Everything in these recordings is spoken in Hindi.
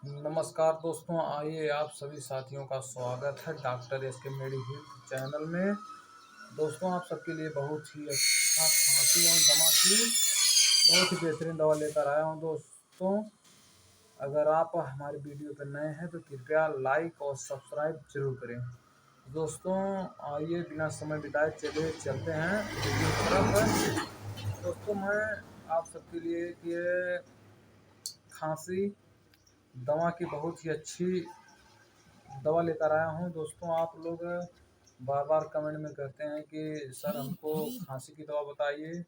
नमस्कार दोस्तों, आइए आप सभी साथियों का स्वागत है डॉक्टर एस के मेडी हेल्थ चैनल में। दोस्तों, आप सबके लिए बहुत ही अच्छा खांसी और दमा की बहुत ही बेहतरीन दवा लेकर आया हूं। दोस्तों, अगर आप हमारे वीडियो पर नए हैं तो कृपया लाइक और सब्सक्राइब जरूर करें। दोस्तों, आइए बिना समय बिताए चलिए चलते हैं वीडियो की तरफ। दोस्तों, मैं आप सबके लिए ये खांसी दवा की बहुत ही अच्छी दवा लेकर आया हूँ। दोस्तों, आप लोग बार बार कमेंट में कहते हैं कि सर हमको खांसी की दवा बताइए।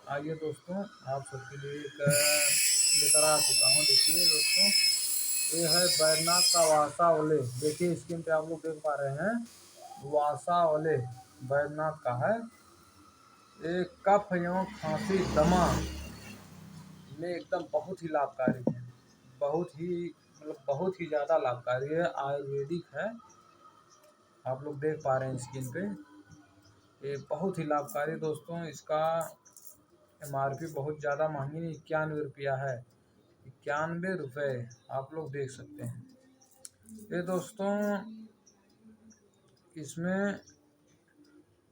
आइए दोस्तों, आप सबके लिए एक लेकर आ चुका हूँ। देखिए दोस्तों, ये है बैद्यनाथ का वासा ओले। देखिए स्क्रीन पे आप लोग देख पा रहे हैं, वासा ओले बैद्यनाथ का है। ये कफ एवं खांसी दमा में एकदम बहुत ही लाभकारी है, बहुत ही ज़्यादा लाभकारी है, आयुर्वेदिक है। आप लोग देख पा रहे हैं स्क्रीन पे, ये बहुत ही लाभकारी। दोस्तों, इसका MRP बहुत ज़्यादा महंगी नहीं, 91 रुपया है, 91 रुपये। आप लोग देख सकते हैं। ये दोस्तों, इसमें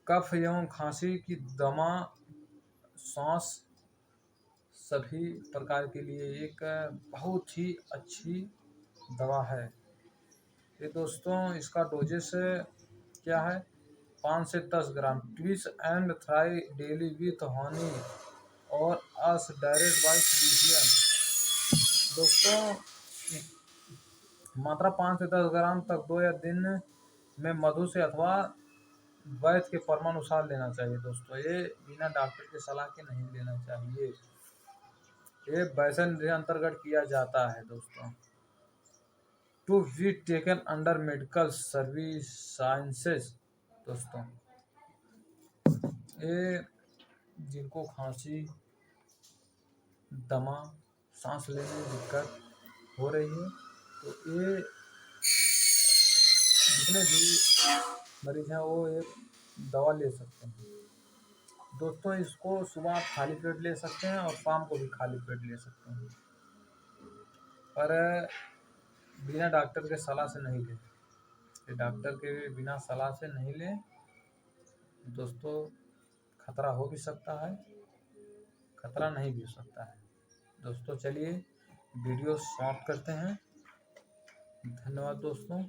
कफ एवं खांसी की दमा, सांस सभी प्रकार के लिए एक बहुत ही अच्छी दवा है। ये दोस्तों, इसका डोजेस क्या है? 5 से 10 gram twice and thrice daily with honey और अस डायरेक्ट बाई फिजिशियन। दोस्तों, मात्रा 5 से 10 ग्राम तक 2 या दिन में मधु से अथवा वैद्य के परमानुसार लेना चाहिए। दोस्तों, ये बिना डॉक्टर की सलाह के नहीं लेना चाहिए। ये वैसन के अंतर्गत किया जाता है। दोस्तों, to be taken under medical service sciences. दोस्तों, ये जिनको खांसी दमा सांस लेने में दिक्कत हो रही है तो ये जितने भी मरीज हैं वो एक दवा ले सकते हैं। दोस्तों, इसको सुबह आप खाली पेट ले सकते हैं और शाम को भी खाली पेट ले सकते हैं, पर बिना डॉक्टर के सलाह से नहीं लें। डॉक्टर के बिना सलाह से नहीं लें दोस्तों, खतरा हो भी सकता है, खतरा नहीं भी हो सकता है। दोस्तों, चलिए वीडियो समाप्त करते हैं। धन्यवाद दोस्तों,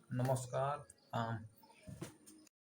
नमस्कार, आम।